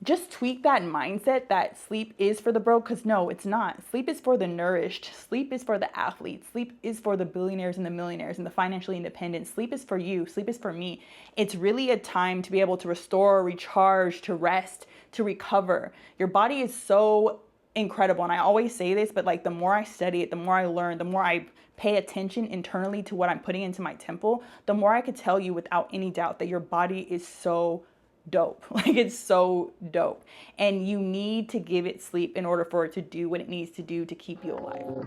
just tweak that mindset that sleep is for the broke, because no, it's not. Sleep is for the nourished. Sleep is for the athletes. Sleep is for the billionaires and the millionaires and the financially independent. Sleep is for you. Sleep is for me. It's really a time to be able to restore, recharge, to rest, to recover. Your body is so incredible. And I always say this, but like the more I study it, the more I learn, the more I pay attention internally to what I'm putting into my temple, the more I could tell you without any doubt that your body is so dope. Like, it's so dope. And you need to give it sleep in order for it to do what it needs to do to keep you alive.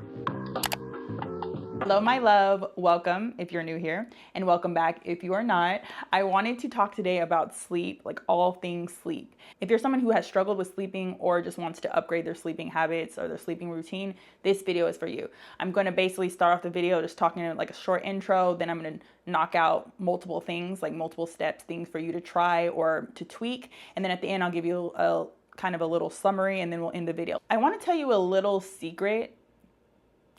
Hello, my love. Welcome if you're new here, and welcome back if you are not. I wanted to talk today about sleep, like all things sleep. If you're someone who has struggled with sleeping or just wants to upgrade their sleeping habits or their sleeping routine, this video is for you. I'm going to basically start off the video just talking like a short intro, then I'm going to knock out multiple things, like multiple steps, things for you to try or to tweak, and then at the end I'll give you a kind of a little summary, and then we'll end the video. I want to tell you a little secret,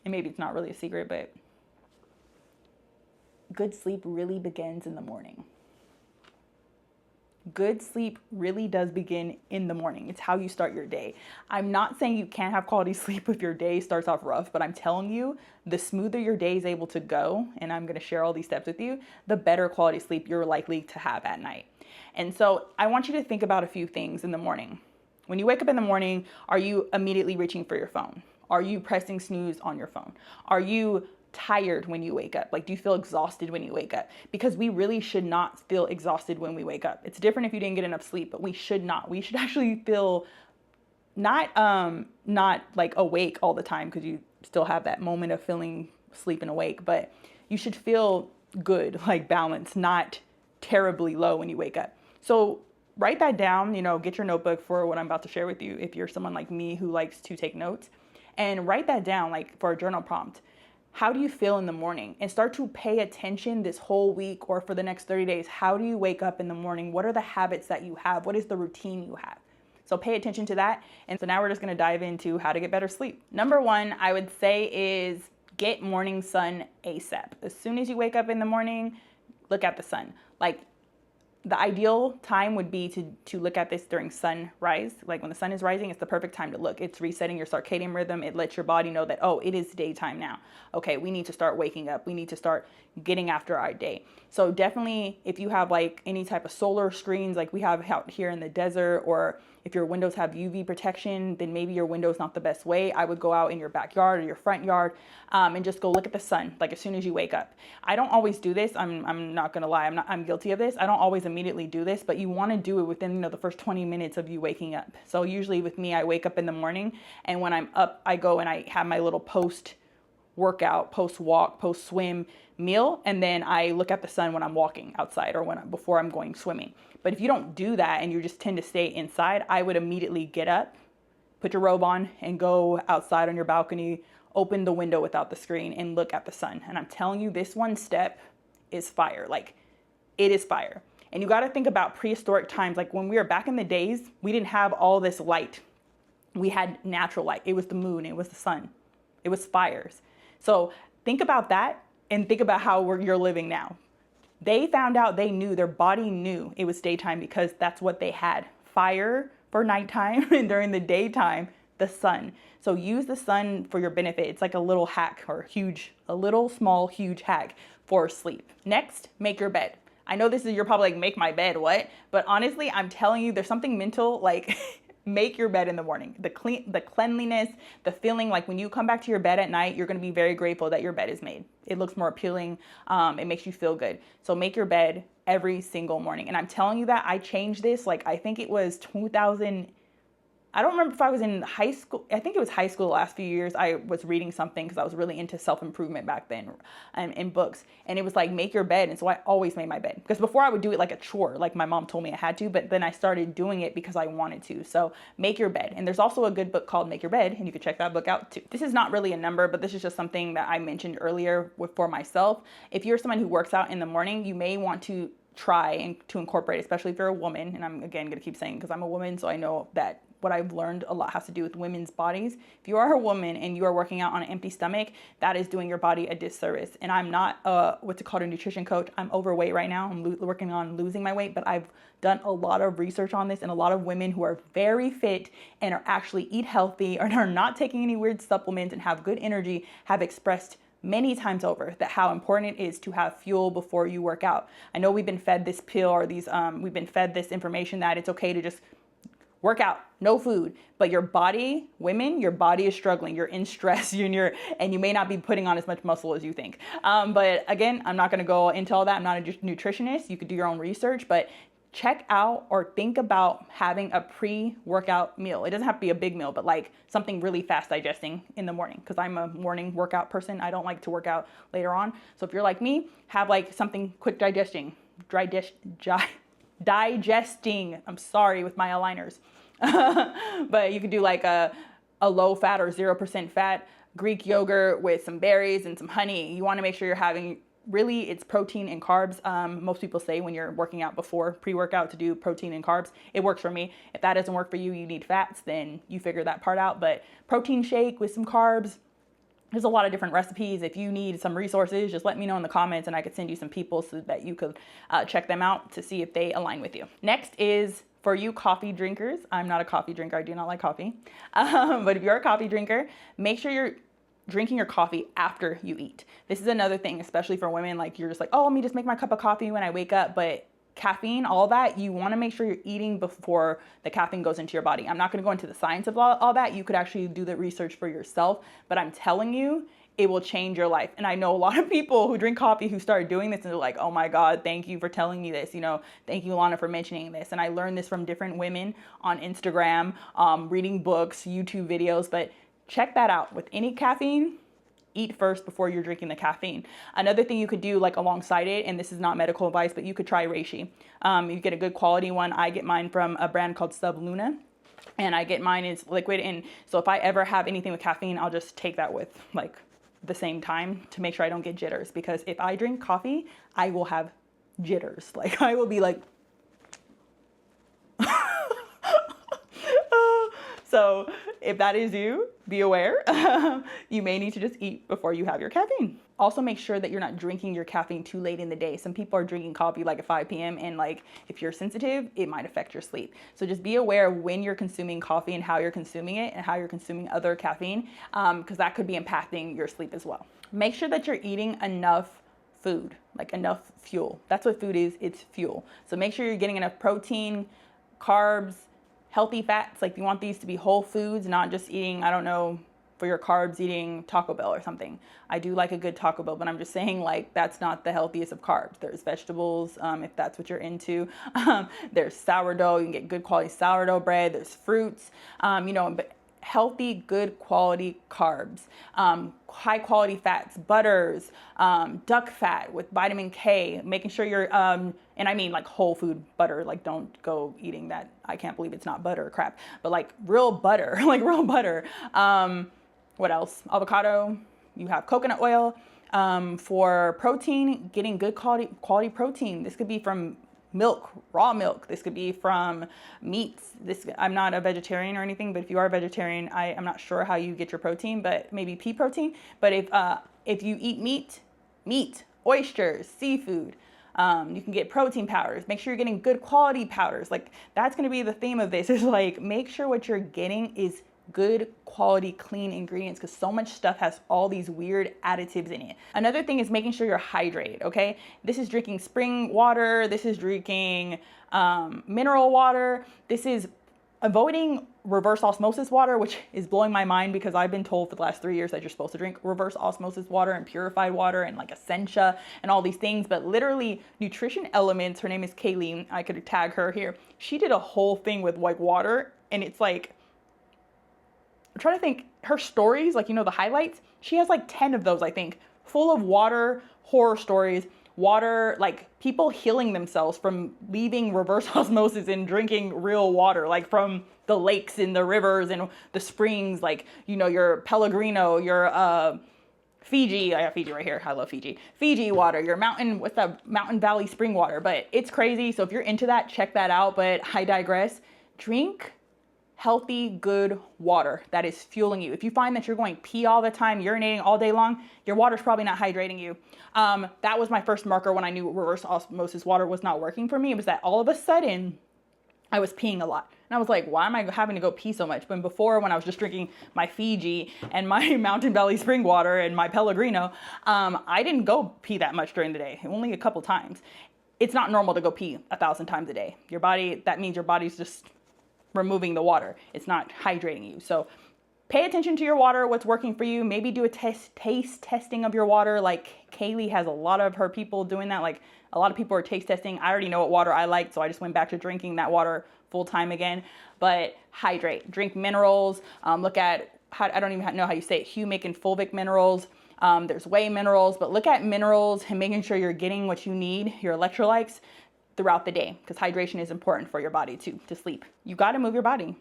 and maybe it's not really a secret, but good sleep really begins in the morning. Good sleep really does begin in the morning. It's how you start your day. I'm not saying you can't have quality sleep if your day starts off rough, but I'm telling you, the smoother your day is able to go, and I'm going to share all these steps with you, the better quality sleep you're likely to have at night. And so I want you to think about a few things in the morning. When you wake up in the morning, are you immediately reaching for your phone? Are you pressing snooze on your phone? Are you tired when you wake up? Like, do you feel exhausted when you wake up? Because we really should not feel exhausted when we wake up. It's different if you didn't get enough sleep, but we should not. We should actually feel not like awake all the time, because you still have that moment of feeling sleep and awake, but you should feel good, like balanced, not terribly low when you wake up. So write that down, get your notebook for what I'm about to share with you if you're someone like me who likes to take notes, and write that down like for a journal prompt. How do you feel in the morning? And start to pay attention this whole week or for the next 30 days. How do you wake up in the morning? What are the habits that you have? What is the routine you have? So pay attention to that. And so now we're just going to dive into how to get better sleep. Number one, I would say, is get morning sun ASAP. As soon as you wake up in the morning, look at the sun. Like, the ideal time would be to look at this during sunrise. Like, when the sun is rising, it's the perfect time to look. It's resetting your circadian rhythm. It lets your body know that, oh, it is daytime now. Okay, we need to start waking up. We need to start getting after our day. So definitely, if you have like any type of solar screens like we have out here in the desert, or if your windows have UV protection, then maybe your window is not the best way. I would go out in your backyard or your front yard and just go look at the sun, like as soon as you wake up. I don't always do this. I'm not gonna lie. I'm guilty of this. I don't always immediately do this, but you want to do it within the first 20 minutes of you waking up. So usually with me, I wake up in the morning, and when I'm up, I go and I have my little post workout, post walk, post swim meal, and then I look at the sun when I'm walking outside or before I'm going swimming. But if you don't do that and you just tend to stay inside, I would immediately get up, put your robe on, and go outside on your balcony, open the window without the screen, and look at the sun. And I'm telling you, this one step is fire. Like, it is fire. And you got to think about prehistoric times. Like, when we were back in the days, we didn't have all this light. We had natural light. It was the moon. It was the sun. It was fires. So think about that, and think about how you're living now. They found out, they knew, their body knew it was daytime because that's what they had. Fire for nighttime, and during the daytime, the sun. So use the sun for your benefit. It's like a little hack, or a little small, huge hack for sleep. Next, make your bed. I know you're probably like, make my bed, what? But honestly, I'm telling you, there's something mental, like make your bed in the morning. The cleanliness, the feeling like when you come back to your bed at night, you're going to be very grateful that your bed is made. It looks more appealing. It makes you feel good. So make your bed every single morning. And I'm telling you that I changed this. Like, I think it was 2000. I don't remember if I was in high school. I think it was high school the last few years. I was reading something because I was really into self-improvement back then in books. And it was like, make your bed. And so I always made my bed. Because before I would do it like a chore, like my mom told me I had to. But then I started doing it because I wanted to. So make your bed. And there's also a good book called Make Your Bed. And you can check that book out too. This is not really a number, but this is just something that I mentioned earlier for myself. If you're someone who works out in the morning, you may want to try and to incorporate, especially if you're a woman. And I'm, again, going to keep saying because I'm a woman, so I know that what I've learned a lot has to do with women's bodies. If you are a woman and you are working out on an empty stomach, that is doing your body a disservice. And I'm not what's it called, a nutrition coach. I'm overweight right now. I'm working on losing my weight, but I've done a lot of research on this, and a lot of women who are very fit and are actually eat healthy and are not taking any weird supplements and have good energy have expressed many times over that how important it is to have fuel before you work out. I know we've been fed this pill or we've been fed this information that it's okay to just work out, no food, but your body, women, your body is struggling. You're in stress, and you may not be putting on as much muscle as you think. But again, I'm not going to go into all that. I'm not a nutritionist. You could do your own research, but check out or think about having a pre-workout meal. It doesn't have to be a big meal, but like something really fast digesting in the morning, because I'm a morning workout person. I don't like to work out later on. So if you're like me, have like something quick digesting. I'm sorry with my aligners. But you could do like a low fat or 0% fat Greek yogurt with some berries and some honey. You want to make sure you're having, really, it's protein and carbs. Most people say when you're working out before pre-workout to do protein and carbs. It works for me. If that doesn't work for you, you need fats, then you figure that part out. But protein shake with some carbs. There's a lot of different recipes. If you need some resources, just let me know in the comments and I could send you some people so that you could check them out to see if they align with you. Next is for you coffee drinkers. I'm not a coffee drinker. I do not like coffee. But if you're a coffee drinker, make sure you're drinking your coffee after you eat. This is another thing, especially for women. Like you're just like, oh, let me just make my cup of coffee when I wake up. But caffeine, all that, you want to make sure you're eating before the caffeine goes into your body. I'm not going to go into the science of all that. You could actually do the research for yourself, but I'm telling you, it will change your life. And I know a lot of people who drink coffee who started doing this and they're like, oh my God, thank you for telling me this. Thank you, Lana, for mentioning this. And I learned this from different women on Instagram, reading books, YouTube videos, but check that out. With any caffeine, eat first before you're drinking the caffeine. Another thing you could do like alongside it, and this is not medical advice, but you could try reishi. You get a good quality one. I get mine from a brand called Luna, and I get mine is liquid. And so if I ever have anything with caffeine, I'll just take that with like the same time to make sure I don't get jitters, because if I drink coffee, I will have jitters. Like I will be like, so if that is you, be aware. You may need to just eat before you have your caffeine. Also make sure that you're not drinking your caffeine too late in the day. Some people are drinking coffee like at 5 p.m. and like if you're sensitive, it might affect your sleep. So just be aware of when you're consuming coffee and how you're consuming it and how you're consuming other caffeine, because that could be impacting your sleep as well. Make sure that you're eating enough food, like enough fuel. That's what food is, it's fuel. So make sure you're getting enough protein, carbs, healthy fats. Like you want these to be whole foods, not just eating, I don't know, for your carbs, eating Taco Bell or something. I do like a good Taco Bell, but I'm just saying like that's not the healthiest of carbs. There's vegetables, if that's what you're into. There's sourdough, you can get good quality sourdough bread. There's fruits, but healthy, good quality carbs, high quality fats, butters, duck fat with vitamin K, making sure you're, and I mean like whole food butter, like don't go eating that. I can't believe it's not butter crap, but like real butter, like real butter. What else? Avocado, you have coconut oil. For protein, getting good quality protein. This could be from milk, raw milk. This could be from meats. I'm not a vegetarian or anything, but if you are a vegetarian, I'm not sure how you get your protein, but maybe pea protein. But if you eat meat, oysters, seafood, you can get protein powders. Make sure you're getting good quality powders. Like that's going to be the theme of this, is like make sure what you're getting is good quality clean ingredients, because so much stuff has all these weird additives in it. Another thing is making sure you're hydrated. Okay, this is drinking spring water, this is drinking mineral water, this is avoiding reverse osmosis water, which is blowing my mind because I've been told for the last 3 years that you're supposed to drink reverse osmosis water and purified water and like Essentia and all these things. But literally Nutrition Elements, her name is Kaleigh, I could tag her here, she did a whole thing with like water, and it's like, I'm trying to think, her stories, like, the highlights, she has like 10 of those, I think, full of water, horror stories, water, like people healing themselves from leaving reverse osmosis and drinking real water, like from the lakes and the rivers and the springs, like, your Pellegrino, your Fiji, I have Fiji right here, I love Fiji. Fiji water, your mountain, what's that, Mountain Valley spring water, but it's crazy. So if you're into that, check that out, but I digress. Drink healthy, good water that is fueling you. If you find that you're going pee all the time, urinating all day long, your water's probably not hydrating you. That was my first marker when I knew reverse osmosis water was not working for me. It was that all of a sudden I was peeing a lot. And I was like, why am I having to go pee so much? But before, when I was just drinking my Fiji and my Mountain Valley spring water and my Pellegrino, I didn't go pee that much during the day, only a couple times. It's not normal to go pee 1,000 times a day. Your body, that means your body's just removing the water. It's not hydrating you. So pay attention to your water, what's working for you. Maybe do a taste testing of your water. Like Kaleigh has a lot of her people doing that. Like a lot of people are taste testing. I already know what water I like, so I just went back to drinking that water full time again. But hydrate, drink minerals. Look at, I don't even know how you say it, humic and fulvic minerals. There's whey minerals, but look at minerals and making sure you're getting what you need, your electrolytes, throughout the day, because hydration is important for your body too, to sleep. You got to move your body.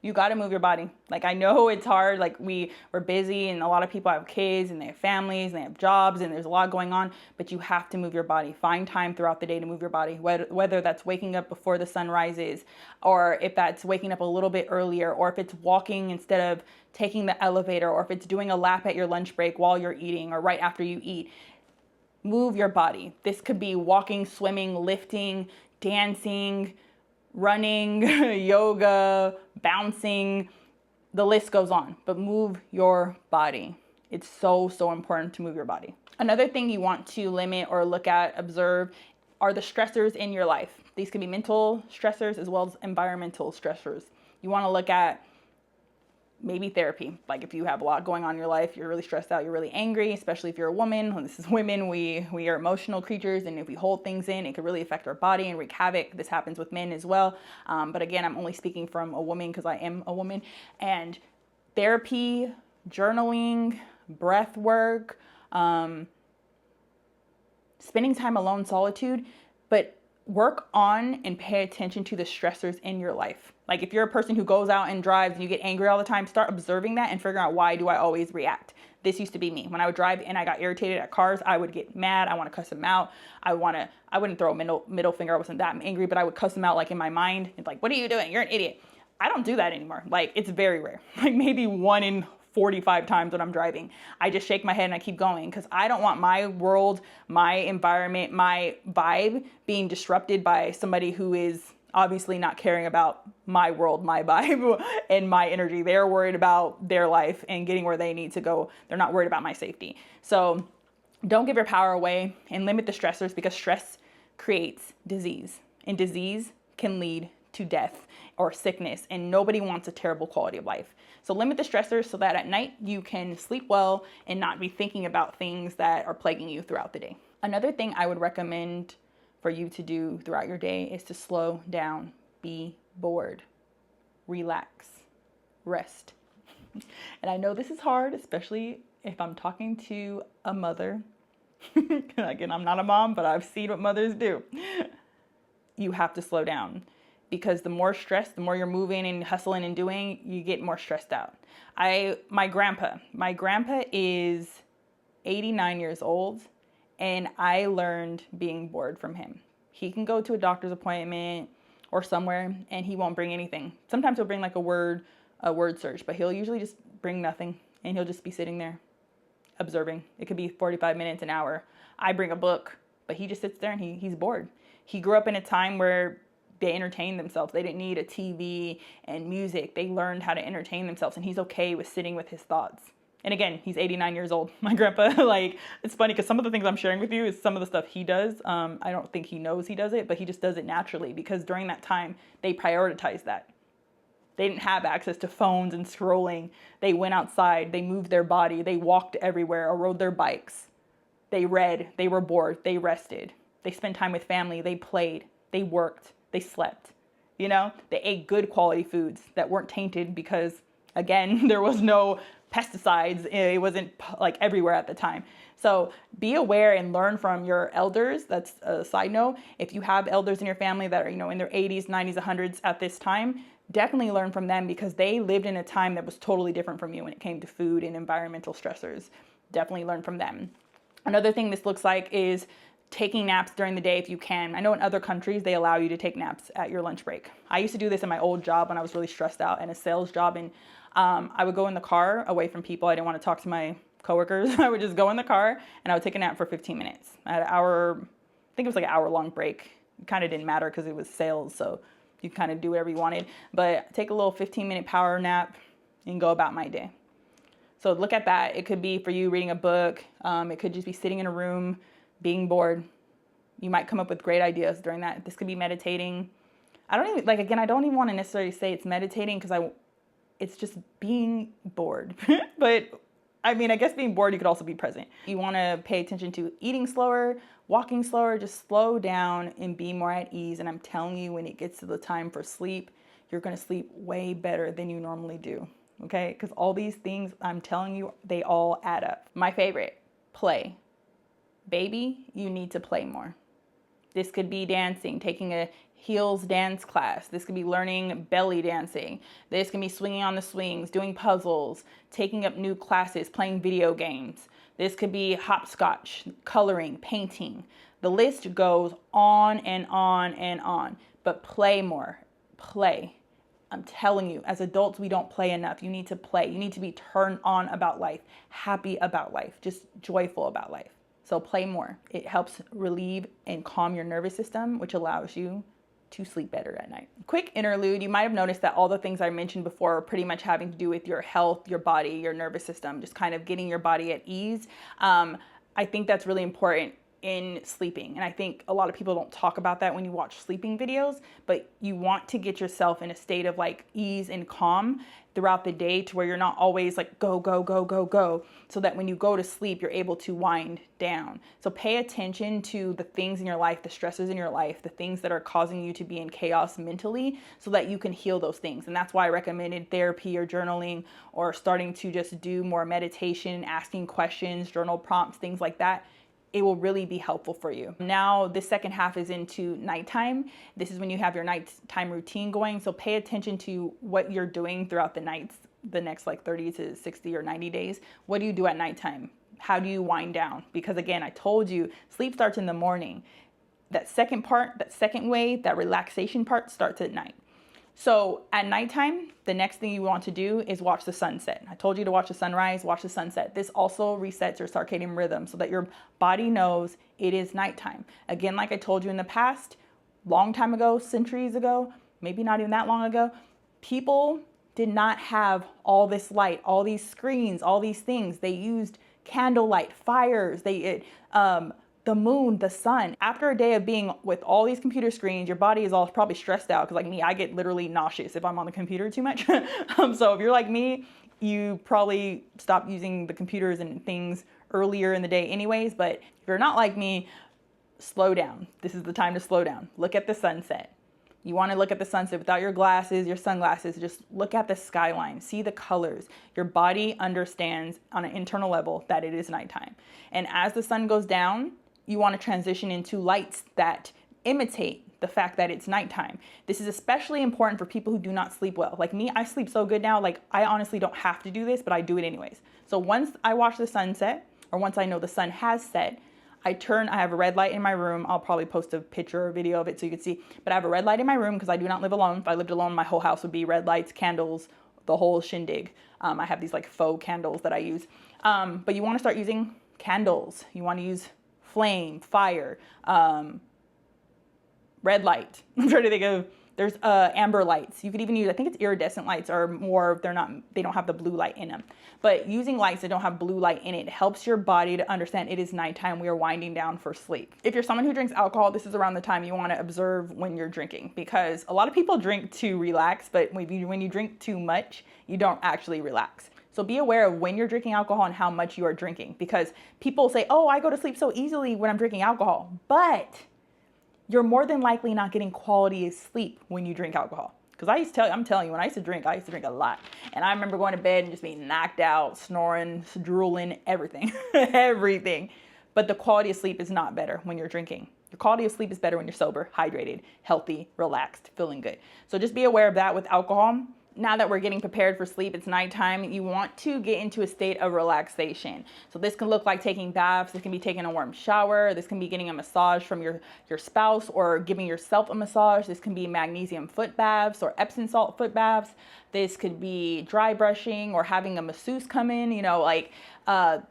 You got to move your body. Like, I know it's hard. Like, we're busy and a lot of people have kids and they have families and they have jobs and there's a lot going on, but you have to move your body. Find time throughout the day to move your body, whether that's waking up before the sun rises, or if that's waking up a little bit earlier, or if it's walking instead of taking the elevator, or if it's doing a lap at your lunch break while you're eating or right after you eat. Move your body. This could be walking, swimming, lifting, dancing, running, yoga, bouncing, the list goes on, but move your body. It's so, so important to move your body. Another thing you want to limit or look at, observe, are the stressors in your life. These can be mental stressors as well as environmental stressors. You want to look at maybe therapy. Like if you have a lot going on in your life, you're really stressed out, you're really angry, especially if you're a woman. When this is women, we are emotional creatures, and if we hold things in, it could really affect our body and wreak havoc. This happens with men as well. But again, I'm only speaking from a woman because I am a woman. And therapy, journaling, breath work, spending time alone, solitude, but work on and pay attention to the stressors in your life. Like if you're a person who goes out and drives and you get angry all the time, start observing that and figuring out, why do I always react? This used to be me. When I would drive and I got irritated at cars, I would get mad. I want to cuss them out. I wouldn't throw a middle finger. I wasn't that angry, but I would cuss them out like in my mind. It's like, what are you doing? You're an idiot. I don't do that anymore. Like it's very rare. Like maybe 1 in 45 times when I'm driving. I just shake my head and I keep going, because I don't want my world, my environment, my vibe being disrupted by somebody who is obviously not caring about my world, my vibe, and my energy. They're worried about their life and getting where they need to go. They're not worried about my safety. So don't give your power away and limit the stressors, because stress creates disease, and disease can lead to death or sickness, and nobody wants a terrible quality of life. So limit the stressors so that at night you can sleep well and not be thinking about things that are plaguing you throughout the day. Another thing I would recommend for you to do throughout your day is to slow down, be bored, relax, rest. And I know this is hard, especially if I'm talking to a mother. Again, I'm not a mom, but I've seen what mothers do. You have to slow down, because the more stressed, the more you're moving and hustling and doing, you get more stressed out. My grandpa is 89 years old, and I learned being bored from him. He can go to a doctor's appointment or somewhere and he won't bring anything. Sometimes he'll bring like a word search, but he'll usually just bring nothing, and he'll just be sitting there observing. It could be 45 minutes, an hour. I bring a book, but he just sits there and he's bored. He grew up in a time where they entertained themselves. They didn't need a TV and music. They learned how to entertain themselves, and he's okay with sitting with his thoughts. And again, he's 89 years old. My grandpa, like, it's funny because some of the things I'm sharing with you is some of the stuff he does. I don't think he knows he does it, but he just does it naturally, because during that time, they prioritized that. They didn't have access to phones and scrolling. They went outside. They moved their body. They walked everywhere or rode their bikes. They read. They were bored. They rested. They spent time with family. They played. They worked. They slept. You know, they ate good quality foods that weren't tainted, because, again, there was no pesticides. It wasn't like everywhere at the time. So be aware and learn from your elders. That's a side note. If you have elders in your family that are, in their 80s, 90s, 100s at this time, definitely learn from them, because they lived in a time that was totally different from you when it came to food and environmental stressors. Definitely learn from them. Another thing this looks like is taking naps during the day if you can. I know in other countries, they allow you to take naps at your lunch break. I used to do this in my old job when I was really stressed out, and a sales job. And I would go in the car away from people. I didn't want to talk to my coworkers. I would just go in the car and I would take a nap for 15 minutes. I had an hour, I think it was like an hour-long break. It kind of didn't matter because it was sales, so you kind of do whatever you wanted. But take a little 15-minute power nap and go about my day. So look at that. It could be for you reading a book. It could just be sitting in a room, being bored. You might come up with great ideas during that. This could be meditating. I don't even want to necessarily say it's meditating because it's just being bored. But I mean, I guess being bored, you could also be present. You want to pay attention to eating slower, walking slower, just slow down and be more at ease. And I'm telling you, when it gets to the time for sleep, you're going to sleep way better than you normally do. Okay? Because all these things, I'm telling you, they all add up. My favorite, play. Baby, you need to play more. This could be dancing, taking a heels dance class. This could be learning belly dancing. This can be swinging on the swings, doing puzzles, taking up new classes, playing video games. This could be hopscotch, coloring, painting. The list goes on and on and on. But play more. Play. I'm telling you, as adults, we don't play enough. You need to play. You need to be turned on about life, happy about life, just joyful about life. So play more. It helps relieve and calm your nervous system, which allows you to sleep better at night. Quick interlude. You might have noticed that all the things I mentioned before are pretty much having to do with your health, your body, your nervous system, just kind of getting your body at ease. I think that's really important in sleeping. And I think a lot of people don't talk about that when you watch sleeping videos, but you want to get yourself in a state of like ease and calm throughout the day to where you're not always like go, go, go, go, go, so that when you go to sleep, you're able to wind down. So pay attention to the things in your life, the stresses in your life, the things that are causing you to be in chaos mentally so that you can heal those things. And that's why I recommended therapy or journaling or starting to just do more meditation, asking questions, journal prompts, things like that. It will really be helpful for you. Now, the second half is into nighttime. This is when you have your nighttime routine going. So pay attention to what you're doing throughout the nights, the next like 30 to 60 or 90 days. What do you do at nighttime? How do you wind down? Because again, I told you, sleep starts in the morning. That second part, that second wave, that relaxation part starts at night. So at nighttime, the next thing you want to do is watch the sunset. I told you to watch the sunrise, watch the sunset. This also resets your circadian rhythm so that your body knows it is nighttime. Again, like I told you in the past, long time ago, centuries ago, maybe not even that long ago, people did not have all this light, all these screens, all these things. They used candlelight, fires, the moon, the sun. After a day of being with all these computer screens, your body is all probably stressed out because like me, I get literally nauseous if I'm on the computer too much. So if you're like me, you probably stop using the computers and things earlier in the day anyways. But if you're not like me, slow down. This is the time to slow down. Look at the sunset. You want to look at the sunset without your glasses, your sunglasses. Just look at the skyline, see the colors. Your body understands on an internal level that it is nighttime. And as the sun goes down, you want to transition into lights that imitate the fact that it's nighttime. This is especially important for people who do not sleep well. Like me, I sleep so good now, like I honestly don't have to do this, but I do it anyways. So once I watch the sunset, or once I know the sun has set, I have a red light in my room. I'll probably post a picture or video of it so you can see, but I have a red light in my room because I do not live alone. If I lived alone, my whole house would be red lights, candles, the whole shindig. I have these like faux candles that I use. But you want to start using candles. You want to use flame, fire, red light. I'm trying to think of, there's amber lights. You could even use, I think it's iridescent lights are more, they don't have the blue light in them. But using lights that don't have blue light in it helps your body to understand it is nighttime. We are winding down for sleep. If you're someone who drinks alcohol, this is around the time you want to observe when you're drinking, because a lot of people drink to relax, but when you drink too much, you don't actually relax. So be aware of when you're drinking alcohol and how much you are drinking, because people say, oh, I go to sleep so easily when I'm drinking alcohol, but you're more than likely not getting quality sleep when you drink alcohol. Because I'm telling you, when I used to drink a lot. And I remember going to bed and just being knocked out, snoring, drooling, everything, everything. But the quality of sleep is not better when you're drinking. Your quality of sleep is better when you're sober, hydrated, healthy, relaxed, feeling good. So just be aware of that with alcohol. now that we're getting prepared for sleep, it's nighttime, you want to get into a state of relaxation. So this can look like taking baths, this can be taking a warm shower, this can be getting a massage from your spouse or giving yourself a massage. This can be magnesium foot baths or Epsom salt foot baths. This could be dry brushing or having a masseuse come in,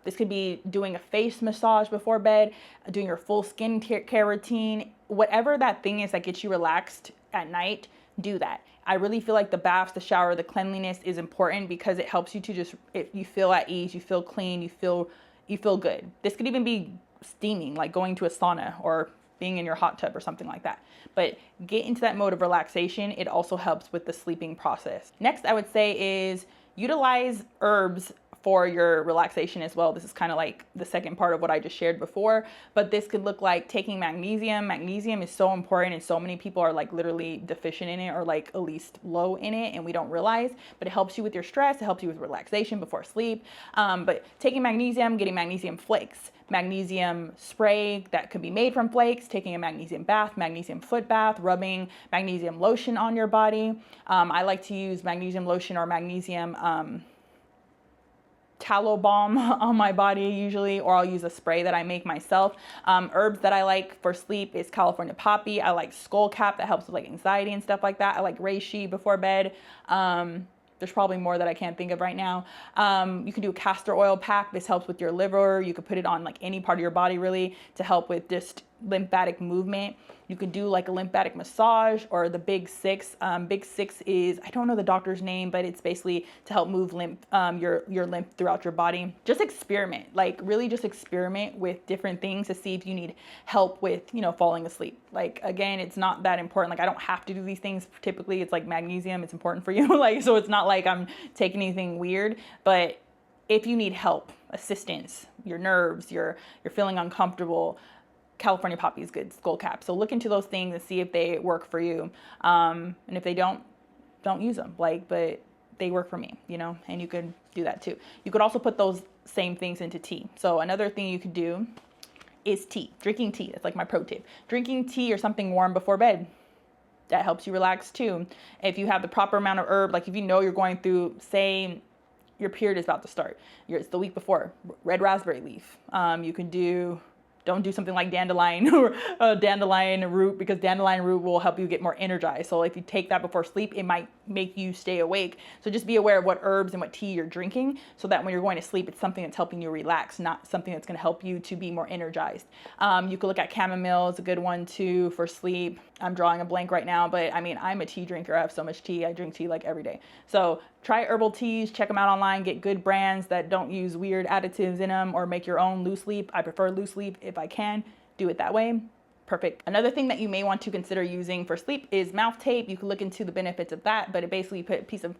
this could be doing a face massage before bed, doing your full skin care routine. Whatever that thing is that gets you relaxed at night, do that. I really feel like the baths, the shower, the cleanliness is important because it helps you to you feel at ease, you feel clean, you feel good. This could even be steaming, like going to a sauna or being in your hot tub or something like that. But get into that mode of relaxation. It also helps with the sleeping process. Next, I would say is utilize herbs for your relaxation as well. This is kind of like the second part of what I just shared before, but this could look like taking magnesium. Magnesium is so important and so many people are like literally deficient in it or like at least low in it and we don't realize, but it helps you with your stress. It helps you with relaxation before sleep. But taking magnesium, getting magnesium flakes, magnesium spray that could be made from flakes, taking a magnesium bath, magnesium foot bath, rubbing magnesium lotion on your body. I like to use magnesium lotion or magnesium tallow balm on my body usually, or I'll use a spray that I make myself. Herbs that I like for sleep is California poppy. I like skullcap that helps with like anxiety and stuff like that. I like reishi before bed. There's probably more that I can't think of right now. You can do a castor oil pack. This helps with your liver. You could put it on like any part of your body really to help with just lymphatic movement. You could do like a lymphatic massage or the Big Six. Big Six is, I don't know the doctor's name, but it's basically to help move your lymph throughout your body. Just experiment, like really just experiment with different things to see if you need help with, falling asleep. Like, again, it's not that important. Like, I don't have to do these things. Typically it's like magnesium. It's important for you. Like, so it's not like I'm taking anything weird, but if you need help, assistance, your nerves, you're feeling uncomfortable, California poppy is good, skullcap. So look into those things and see if they work for you. And if they don't use them. But they work for me, and you could do that too. You could also put those same things into tea. So another thing you could do is tea, drinking tea. That's like my pro tip. Drinking tea or something warm before bed. That helps you relax too. If you have the proper amount of herb, like if you know you're going through, say, your period is about to start, it's the week before, red raspberry leaf. You can don't do something like dandelion or dandelion root, because dandelion root will help you get more energized. So if you take that before sleep, it might make you stay awake. So just be aware of what herbs and what tea you're drinking so that when you're going to sleep, it's something that's helping you relax, not something that's going to help you to be more energized. You could look at chamomile. It's a good one too for sleep. I'm drawing a blank right now, but I mean, I'm a tea drinker. I have so much tea. I drink tea like every day. So try herbal teas, check them out online, get good brands that don't use weird additives in them, or make your own loose leaf. I prefer loose leaf if I can. Do it that way. Perfect. Another thing that you may want to consider using for sleep is mouth tape. You can look into the benefits of that, but it basically put a piece of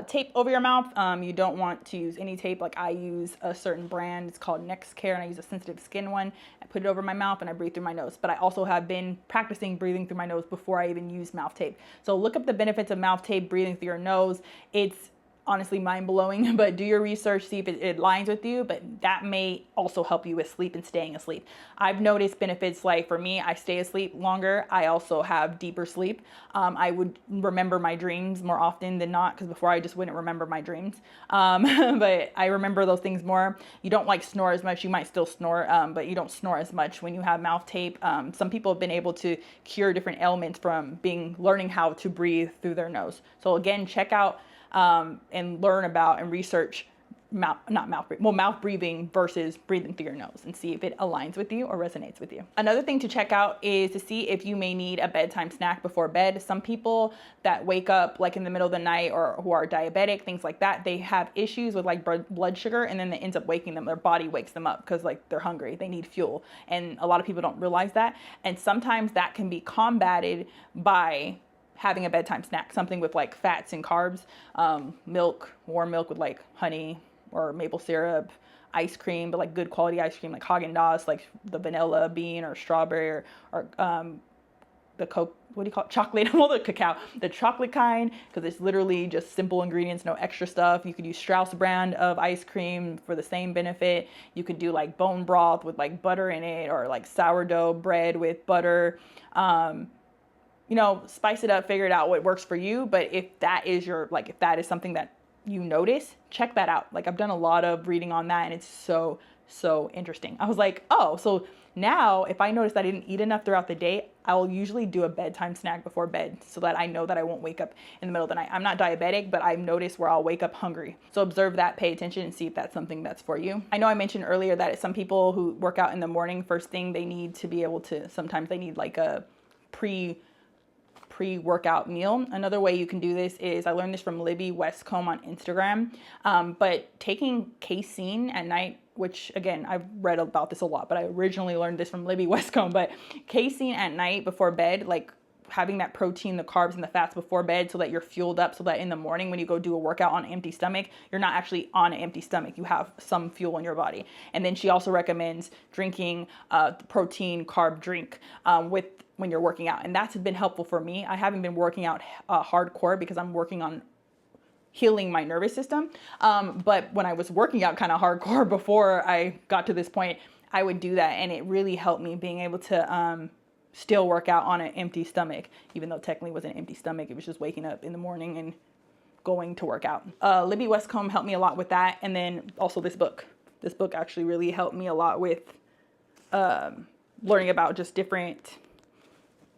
tape over your mouth. You don't want to use any tape. Like I use a certain brand. It's called Next Care, and I use a sensitive skin one. I put it over my mouth and I breathe through my nose. But I also have been practicing breathing through my nose before I even use mouth tape. So look up the benefits of mouth tape, breathing through your nose. It's honestly mind-blowing, but do your research, see if it aligns with you, but that may also help you with sleep and staying asleep. I've noticed benefits, like for me, I stay asleep longer. I also have deeper sleep. I would remember my dreams more often than not, because before I just wouldn't remember my dreams. But I remember those things more. You don't like snore as much. You might still snore, but you don't snore as much when you have mouth tape. Some people have been able to cure different ailments from learning how to breathe through their nose. So again, check out and learn about and research mouth breathing versus breathing through your nose, and see if it aligns with you or resonates with you. Another thing to check out is to see if you may need a bedtime snack before bed. Some people that wake up like in the middle of the night or who are diabetic, things like that, they have issues with like blood sugar, and then it ends up waking them. Their body wakes them up because like they're hungry, they need fuel, and a lot of people don't realize that. And sometimes that can be combated by having a bedtime snack, something with like fats and carbs, milk, warm milk with like honey or maple syrup, ice cream, but like good quality ice cream, like Haagen-Dazs, like the vanilla bean or strawberry or the Coke, what do you call it? Chocolate, well, the cacao, the chocolate kind, because it's literally just simple ingredients, no extra stuff. You could use Strauss brand of ice cream for the same benefit. You could do like bone broth with like butter in it, or like sourdough bread with butter. you know, spice it up, figure it out what works for you. But if that is your, like, if that is something that you notice, check that out. Like, I've done a lot of reading on that, and it's so, so interesting. I was like, oh, so now if I notice that I didn't eat enough throughout the day, I will usually do a bedtime snack before bed so that I know that I won't wake up in the middle of the night. I'm not diabetic, but I've noticed where I'll wake up hungry. So observe that, pay attention, and see if that's something that's for you. I know I mentioned earlier that some people who work out in the morning, first thing they need to be able to, sometimes they need like a pre-workout meal. Another way you can do this is, I learned this from Libby on Instagram, but taking casein at night, which again, I've read about this a lot, but I originally learned this from Libby but casein at night before bed, like having that protein, the carbs and the fats before bed so that you're fueled up, so that in the morning when you go do a workout on an empty stomach, you're not actually on an empty stomach. You have some fuel in your body. And then she also recommends drinking protein carb drink when you're working out. And that's been helpful for me. I haven't been working out hardcore because I'm working on healing my nervous system. But when I was working out kind of hardcore before I got to this point, I would do that. And it really helped me being able to still work out on an empty stomach, even though technically it wasn't an empty stomach. It was just waking up in the morning and going to work out. Libby helped me a lot with that. And then also this book actually really helped me a lot with learning about just different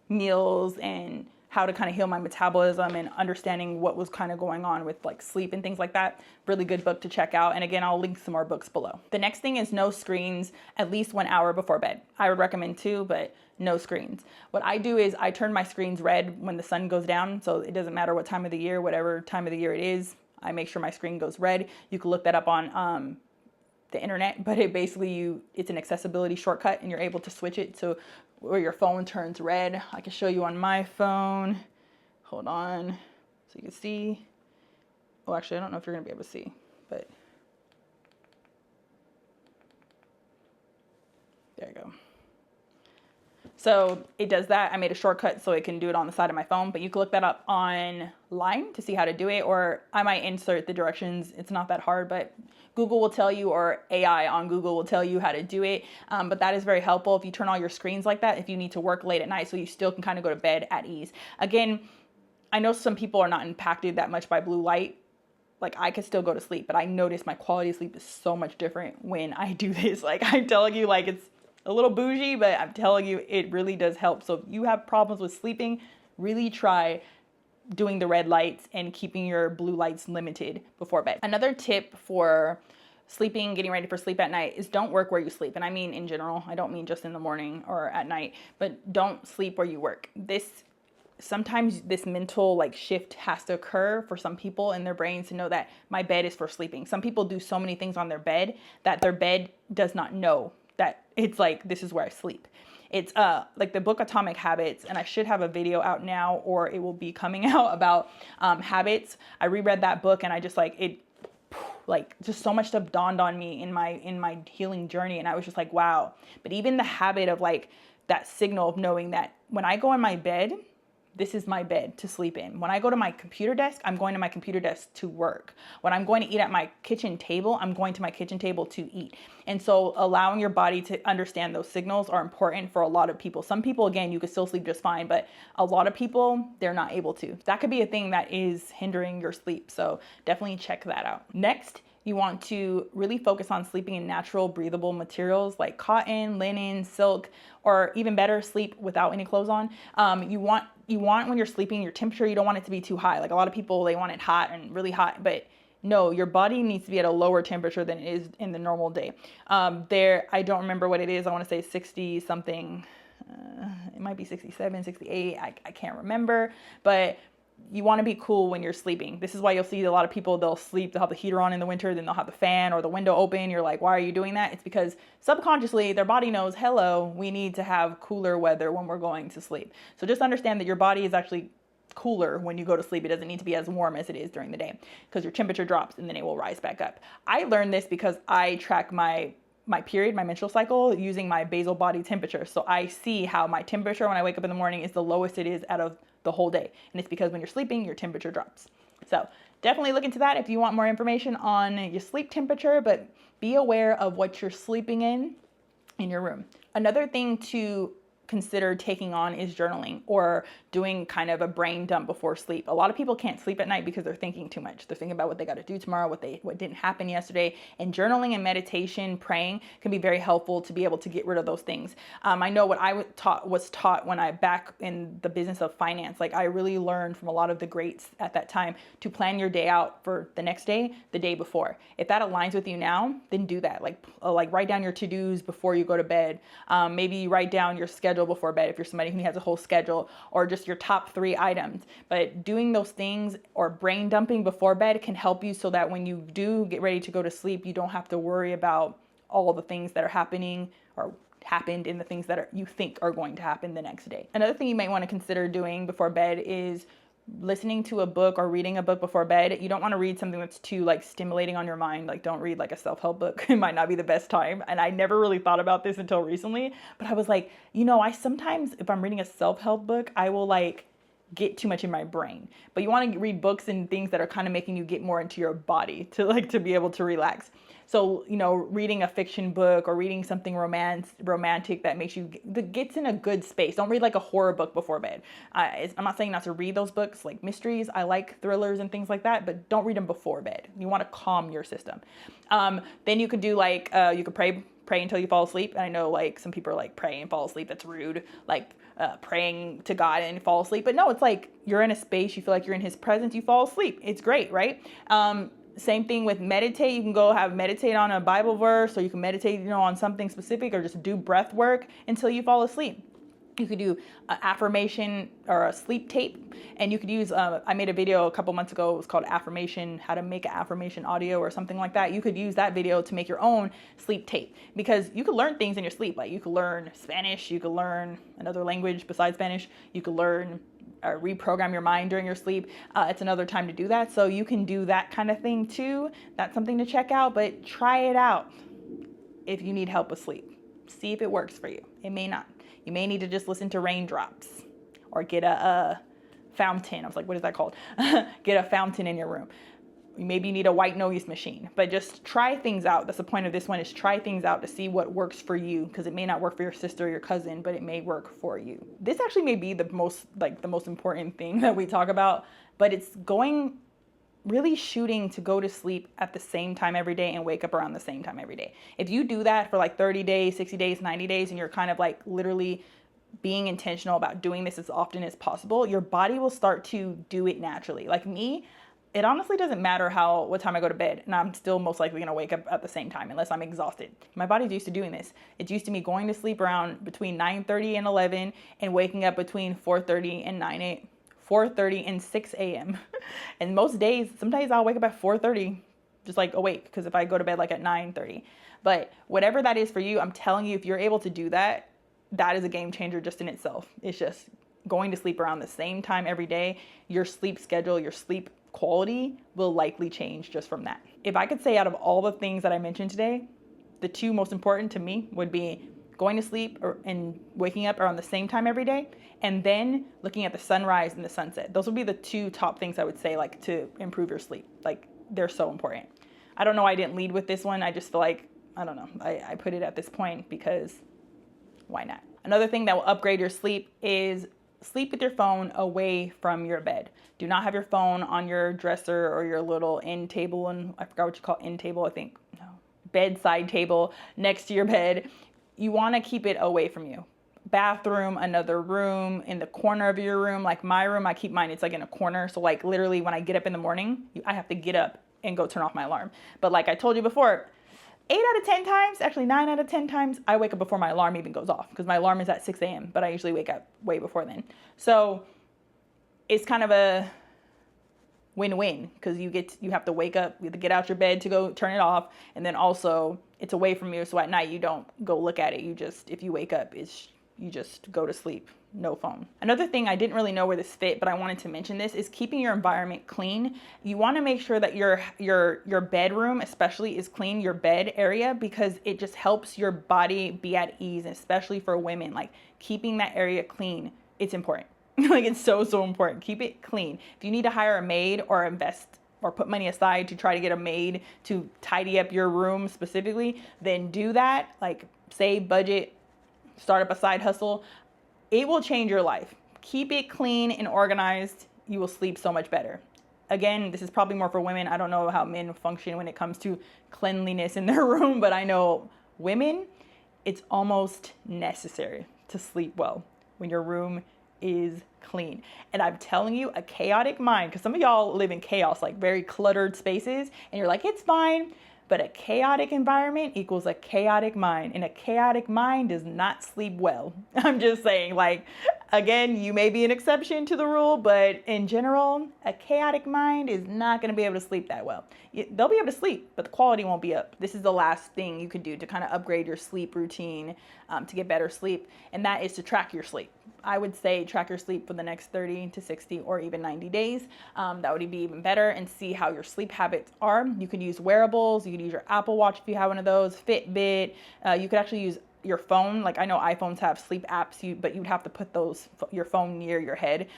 meals and how to kind of heal my metabolism and understanding what was kind of going on with like sleep and things like that. Really good book to check out. And again, I'll link some more books below. The next thing is no screens at least 1 hour before bed. I would recommend 2, but no screens. What I do is I turn my screens red when the sun goes down. So it doesn't matter what time of the year, whatever time of the year it is, I make sure my screen goes red. You can look that up on the internet, but it's an accessibility shortcut and you're able to switch it to where your phone turns red. I can show you on my phone. Hold on, so you can see. Oh, actually, I don't know if you're gonna be able to see, but there you go. So it does that. I made a shortcut so it can do it on the side of my phone, but you can look that up online to see how to do it, or I might insert the directions. It's not that hard, but Google will tell you, or AI on Google will tell you how to do it. But that is very helpful if you turn all your screens like that, if you need to work late at night, so you still can kind of go to bed at ease. Again, I know some people are not impacted that much by blue light. Like, I could still go to sleep, but I notice my quality of sleep is so much different when I do this. Like, I'm telling you, like, it's a little bougie, but I'm telling you, it really does help. So if you have problems with sleeping, really try doing the red lights and keeping your blue lights limited before bed. Another tip for sleeping, getting ready for sleep at night, is don't work where you sleep. And I mean in general, I don't mean just in the morning or at night, but don't sleep where you work. Sometimes this mental like shift has to occur for some people in their brains to know that my bed is for sleeping. Some people do so many things on their bed that their bed does not know that it's like, this is where I sleep. It's like the book Atomic Habits, and I should have a video out now, or it will be coming out about habits. I reread that book and I just just so much stuff dawned on me in my healing journey, and I was just like, wow. But even the habit of like that signal of knowing that when I go in my bed, this is my bed to sleep in. When I go to my computer desk, I'm going to my computer desk to work. When I'm going to eat at my kitchen table, I'm going to my kitchen table to eat. And so allowing your body to understand those signals are important for a lot of people. Some people, again, you could still sleep just fine, but a lot of people, they're not able to. That could be a thing that is hindering your sleep. So definitely check that out. Next, you want to really focus on sleeping in natural, breathable materials like cotton, linen, silk, or even better, sleep without any clothes on. You want when you're sleeping, your temperature, you don't want it to be too high. Like a lot of people, they want it hot and really hot, but no, your body needs to be at a lower temperature than it is in the normal day. I don't remember what it is. I want to say 60 something. It might be 67, 68. I can't remember, but you want to be cool when you're sleeping. This is why you'll see a lot of people, they'll have the heater on in the winter, then they'll have the fan or the window open. You're like, why are you doing that? It's because subconsciously their body knows, hello, we need to have cooler weather when we're going to sleep. So just understand that your body is actually cooler when you go to sleep. It doesn't need to be as warm as it is during the day because your temperature drops and then it will rise back up. I learned this because I track my period, my menstrual cycle, using my basal body temperature. So I see how my temperature when I wake up in the morning is the lowest it is out of the whole day. And it's because when you're sleeping, your temperature drops. So definitely look into that if you want more information on your sleep temperature, but be aware of what you're sleeping in your room. Another thing to consider taking on is journaling, or doing kind of a brain dump before sleep. A lot of people can't sleep at night because they're thinking too much. They're thinking about what they got to do tomorrow, what didn't happen yesterday. And journaling and meditation, praying can be very helpful to be able to get rid of those things. I know what I was taught when I back in the business of finance. Like, I really learned from a lot of the greats at that time to plan your day out for the next day, the day before. If that aligns with you now, then do that. Like write down your to-dos before you go to bed. Maybe write down your schedule before bed if you're somebody who has a whole schedule, or just your top 3 items. But doing those things or brain dumping before bed can help you so that when you do get ready to go to sleep, you don't have to worry about all the things that are happening or happened and the things that you think are going to happen the next day. Another thing you might want to consider doing before bed is listening to a book or reading a book before bed. You don't want to read something that's too like stimulating on your mind. Like, don't read like a self-help book. It might not be the best time. And I never really thought about this until recently, but I was like, I sometimes, if I'm reading a self-help book, I will like get too much in my brain. But you want to read books and things that are kind of making you get more into your body to be able to relax. So, reading a fiction book or reading something romantic that makes you, that gets in a good space. Don't read like a horror book before bed. I'm not saying not to read those books, like mysteries. I like thrillers and things like that, but don't read them before bed. You want to calm your system. Then you could do like, you could pray until you fall asleep. And I know like some people are like, pray and fall asleep. That's rude. Like praying to God and fall asleep. But no, it's like you're in a space, you feel like you're in his presence, you fall asleep. It's great, right? Same thing with meditate. You can go meditate on a Bible verse, or you can meditate, on something specific, or just do breath work until you fall asleep. You could do an affirmation or a sleep tape, and you could use, I made a video a couple months ago. It was called Affirmation, how to make an affirmation audio or something like that. You could use that video to make your own sleep tape, because you could learn things in your sleep. Like you could learn Spanish, you could learn another language besides Spanish, you could learn or reprogram your mind during your sleep. It's another time to do that. So you can do that kind of thing too. That's something to check out, but try it out if you need help with sleep. See if it works for you. It may not. You may need to just listen to raindrops or get a fountain. I was like, what is that called? Get a fountain in your room. Maybe you need a white noise machine, but just try things out. That's the point of this one, is try things out to see what works for you, because it may not work for your sister or your cousin, but it may work for you. This actually may be the most important thing that we talk about, but it's really shooting to go to sleep at the same time every day and wake up around the same time every day. If you do that for like 30 days, 60 days, 90 days, and you're kind of like literally being intentional about doing this as often as possible, your body will start to do it naturally. Like me, it honestly doesn't matter what time I go to bed, and I'm still most likely going to wake up at the same time unless I'm exhausted. My body's used to doing this. It's used to me going to sleep around between 9:30 and 11 and waking up between 4:30 and 6 a.m. And most days, sometimes I'll wake up at 4:30, just like awake, because if I go to bed like at 9:30. But whatever that is for you, I'm telling you, if you're able to do that, that is a game changer just in itself. It's just going to sleep around the same time every day. Your sleep schedule, your sleep quality will likely change just from that. If I could say, out of all the things that I mentioned today, the 2 most important to me would be going to sleep and waking up around the same time every day, and then looking at the sunrise and the sunset. Those would be the 2 top things I would say, like, to improve your sleep. Like, they're so important. I don't know why I didn't lead with this one. I just feel like, I don't know, I put it at this point because why not? Another thing that will upgrade your sleep is sleep with your phone away from your bed. Do not have your phone on your dresser or your little end table, and I forgot what you call end table, I think. No. Bedside table next to your bed. You want to keep it away from you. Bathroom, another room, in the corner of your room. Like my room, I keep mine, it's like in a corner. So like literally when I get up in the morning, I have to get up and go turn off my alarm. But like I told you before, 8 out of 10 times, actually 9 out of 10 times, I wake up before my alarm even goes off, because my alarm is at 6 a.m., but I usually wake up way before then. So it's kind of a win-win, because you have to wake up, you have to get out your bed to go turn it off, and then also it's away from you, so at night you don't go look at it. If you wake up, you just go to sleep. No phone. Another thing, I didn't really know where this fit, but I wanted to mention this, is keeping your environment clean. You want to make sure that your bedroom especially is clean, your bed area, because it just helps your body be at ease, especially for women. Like keeping that area clean, it's important. Like it's so important. Keep it clean. If you need to hire a maid or invest or put money aside to try to get a maid to tidy up your room specifically, then do that. Like save, budget, start up a side hustle. It will change your life. Keep it clean and organized. You will sleep so much better. Again, this is probably more for women. I don't know how men function when it comes to cleanliness in their room, but I know women, it's almost necessary to sleep well when your room is clean. And I'm telling you, a chaotic mind, because some of y'all live in chaos, like very cluttered spaces, and you're like, it's fine. But a chaotic environment equals a chaotic mind, and a chaotic mind does not sleep well. I'm just saying, like, again, you may be an exception to the rule, but in general, a chaotic mind is not going to be able to sleep that well. They'll be able to sleep, but the quality won't be up. This is the last thing you could do to kind of upgrade your sleep routine to get better sleep, and that is to track your sleep. I would say track your sleep for the next 30 to 60 or even 90 days. That would be even better, and see how your sleep habits are. You could use wearables. You could use your Apple Watch if you have one of those, Fitbit. You could actually use your phone. Like, I know iPhones have sleep apps, but you'd have to put your phone near your head,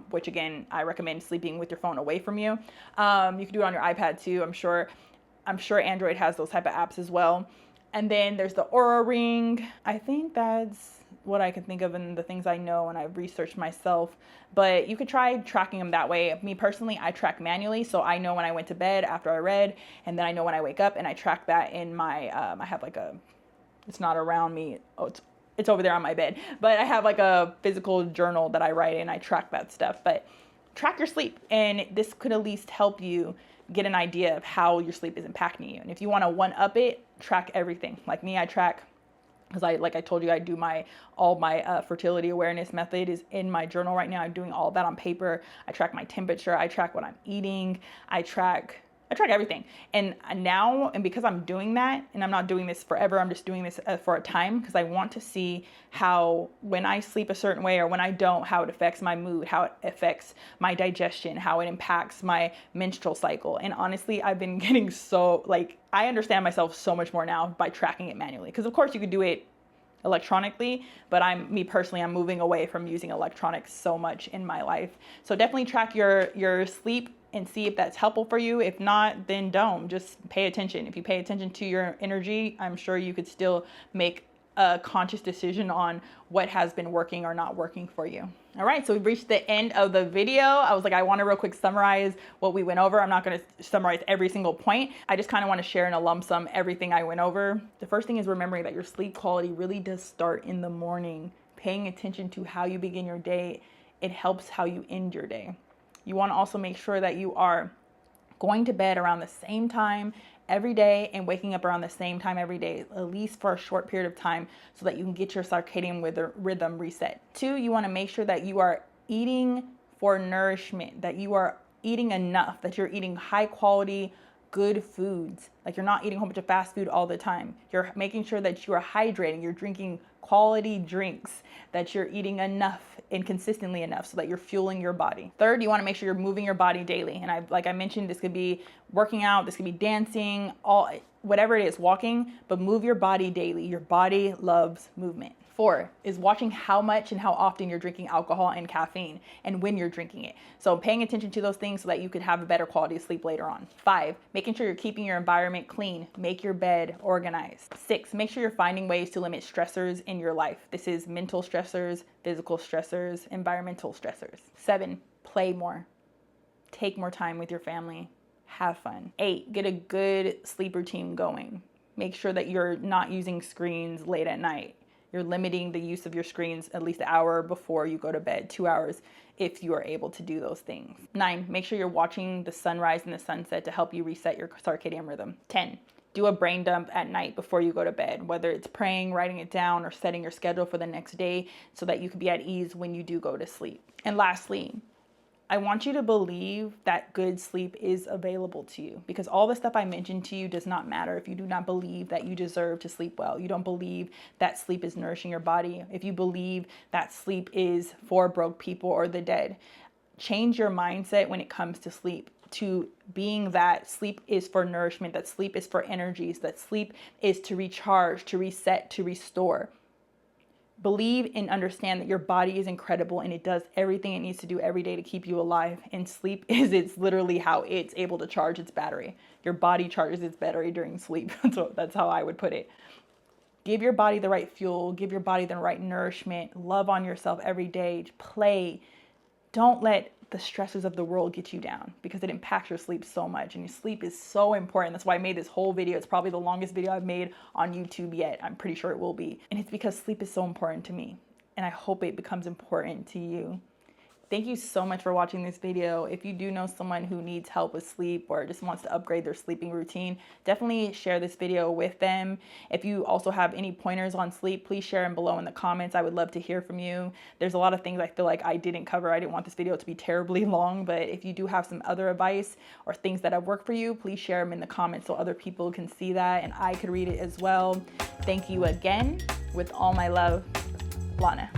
which again, I recommend sleeping with your phone away from you. You can do it on your iPad too. I'm sure Android has those type of apps as well. And then there's the Aura Ring. I think that's what I can think of and the things I know and I've researched myself, but you could try tracking them that way. Me personally, I track manually, so I know when I went to bed after I read, and then I know when I wake up, and I track that in my, I have like it's not around me, it's over there on my bed, but I have like a physical journal that I write in. I track that stuff. But track your sleep, and this could at least help you get an idea of how your sleep is impacting you. And if you want to one up it, track everything. Like me, I track, because like I told you, I do all my fertility awareness method is in my journal right now. I'm doing all that on paper. I track my temperature. I track what I'm eating. I track everything. And now, and because I'm doing that, and I'm not doing this forever, I'm just doing this for a time, because I want to see how, when I sleep a certain way or when I don't, how it affects my mood, how it affects my digestion, how it impacts my menstrual cycle. And honestly, I've been getting so, like, I understand myself so much more now by tracking it manually. Because of course you could do it electronically, but me personally, I'm moving away from using electronics so much in my life. So definitely track your sleep and see if that's helpful for you. If not, then don't. Just pay attention. If you pay attention to your energy, I'm sure you could still make a conscious decision on what has been working or not working for you. All right, so we've reached the end of the video. I was like, I want to real quick summarize what we went over. I'm not going to summarize every single point. I just kind of want to share in a lump sum everything I went over. The first thing is remembering that your sleep quality really does start in the morning. Paying attention to how you begin your day, it helps how you end your day. You want to also make sure that you are going to bed around the same time every day and waking up around the same time every day, at least for a short period of time, so that you can get your circadian rhythm reset. 2, you want to make sure that you are eating for nourishment, that you are eating enough, that you're eating high quality, good foods. Like, you're not eating a whole bunch of fast food all the time. You're making sure that you are hydrating, you're drinking quality drinks, that you're eating enough and consistently enough so that you're fueling your body. 3rd, you want to make sure you're moving your body daily. And like I mentioned, this could be working out, this could be dancing, whatever it is, walking, but move your body daily. Your body loves movement. 4 is watching how much and how often you're drinking alcohol and caffeine and when you're drinking it. So paying attention to those things so that you can have a better quality of sleep later on. 5, making sure you're keeping your environment clean. Make your bed organized. 6, make sure you're finding ways to limit stressors in your life. This is mental stressors, physical stressors, environmental stressors. 7, play more. Take more time with your family. Have fun. 8, get a good sleep routine going. Make sure that you're not using screens late at night. You're limiting the use of your screens at least an hour before you go to bed, 2 hours if you are able to do those things. 9, make sure you're watching the sunrise and the sunset to help you reset your circadian rhythm. 10, do a brain dump at night before you go to bed, whether it's praying, writing it down, or setting your schedule for the next day so that you can be at ease when you do go to sleep. And lastly, I want you to believe that good sleep is available to you, because all the stuff I mentioned to you does not matter if you do not believe that you deserve to sleep well. You don't believe that sleep is nourishing your body. If you believe that sleep is for broke people or the dead, change your mindset when it comes to sleep to being that sleep is for nourishment, that sleep is for energies, that sleep is to recharge, to reset, to restore. Believe and understand that your body is incredible and it does everything it needs to do every day to keep you alive. And sleep it's literally how it's able to charge its battery. Your body charges its battery during sleep. So that's how I would put it. Give your body the right fuel, give your body the right nourishment, love on yourself every day, play. Don't let the stresses of the world get you down, because it impacts your sleep so much, and your sleep is so important. That's why I made this whole video. It's probably the longest video I've made on YouTube yet. I'm pretty sure it will be. And it's because sleep is so important to me, and I hope it becomes important to you. Thank you so much for watching this video. If you do know someone who needs help with sleep or just wants to upgrade their sleeping routine, definitely share this video with them. If you also have any pointers on sleep, please share them below in the comments. I would love to hear from you. There's a lot of things I feel like I didn't cover. I didn't want this video to be terribly long, but if you do have some other advice or things that have worked for you, please share them in the comments so other people can see that and I could read it as well. Thank you again. With all my love, Lana.